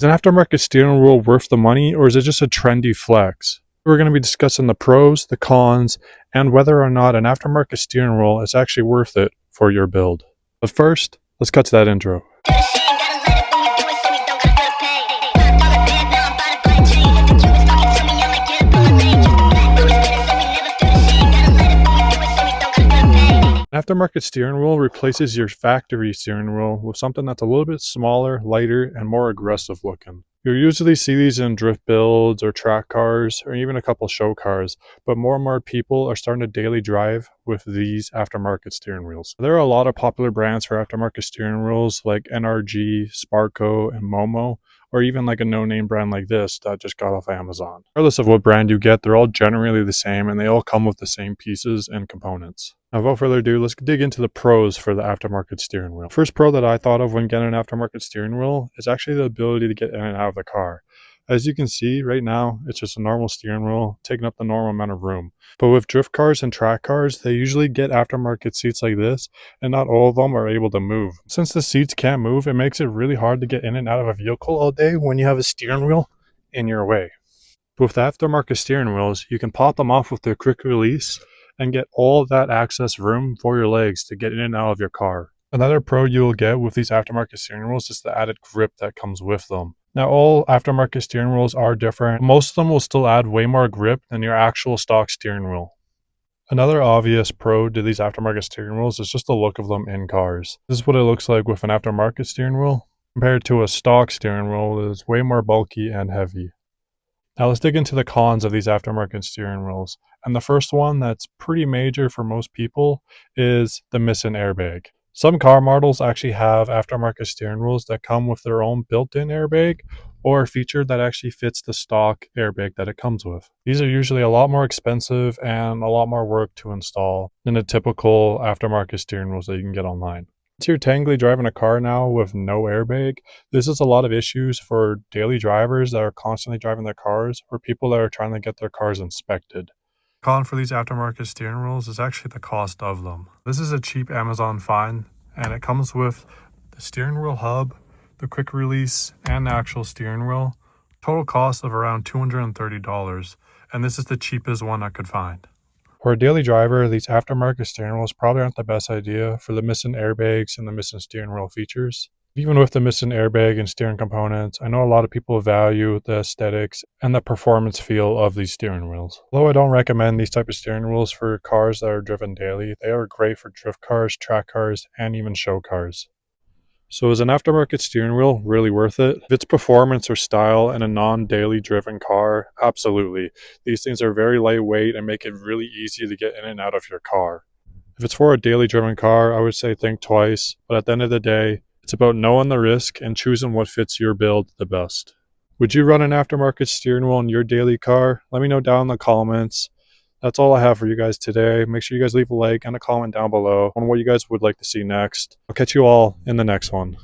Is an aftermarket steering wheel worth the money, or is it just a trendy flex? We're going to be discussing the pros, the cons, and whether or not an aftermarket steering wheel is actually worth it for your build. But first, let's cut to that intro. An aftermarket steering wheel replaces your factory steering wheel with something that's a little bit smaller, lighter, and more aggressive looking. You'll usually see these in drift builds or track cars or even a couple show cars, but more and more people are starting to daily drive with these aftermarket steering wheels. There are a lot of popular brands for aftermarket steering wheels like NRG, Sparco, and Momo, or even like a no-name brand like this that just got off Amazon. Regardless of what brand you get, they're all generally the same and they all come with the same pieces and components. Now, without further ado, let's dig into the pros for the aftermarket steering wheel. First pro that I thought of when getting an aftermarket steering wheel is actually the ability to get in and out of the car. As you can see right now, it's just a normal steering wheel taking up the normal amount of room. But with drift cars and track cars, they usually get aftermarket seats like this, and not all of them are able to move. Since the seats can't move, it makes it really hard to get in and out of a vehicle all day when you have a steering wheel in your way. With the aftermarket steering wheels, you can pop them off with the quick release and get all that access room for your legs to get in and out of your car. Another pro you will get with these aftermarket steering wheels is the added grip that comes with them. Now, all aftermarket steering wheels are different. Most of them will still add way more grip than your actual stock steering wheel. Another obvious pro to these aftermarket steering wheels is just the look of them in cars. This is what it looks like with an aftermarket steering wheel compared to a stock steering wheel that is way more bulky and heavy. Now let's dig into the cons of these aftermarket steering wheels. And the first one that's pretty major for most people is the missing airbag. Some car models actually have aftermarket steering wheels that come with their own built-in airbag or a feature that actually fits the stock airbag that it comes with. These are usually a lot more expensive and a lot more work to install than the typical aftermarket steering wheels that you can get online. If you're technically driving a car now with no airbag, this is a lot of issues for daily drivers that are constantly driving their cars or people that are trying to get their cars inspected. Con for these aftermarket steering wheels is actually the cost of them. This is a cheap Amazon find, and it comes with the steering wheel hub, the quick release, and the actual steering wheel. Total cost of around $230, and this is the cheapest one I could find. For a daily driver, these aftermarket steering wheels probably aren't the best idea for the missing airbags and the missing steering wheel features. Even with the missing airbag and steering components, I know a lot of people value the aesthetics and the performance feel of these steering wheels. Although I don't recommend these type of steering wheels for cars that are driven daily, they are great for drift cars, track cars, and even show cars. So is an aftermarket steering wheel really worth it? If it's performance or style in a non-daily driven car, absolutely. These things are very lightweight and make it really easy to get in and out of your car. If it's for a daily driven car, I would say think twice, but at the end of the day, it's about knowing the risk and choosing what fits your build the best. Would you run an aftermarket steering wheel in your daily car? Let me know down in the comments. That's all I have for you guys today. Make sure you guys leave a like and a comment down below on what you guys would like to see next. I'll catch you all in the next one.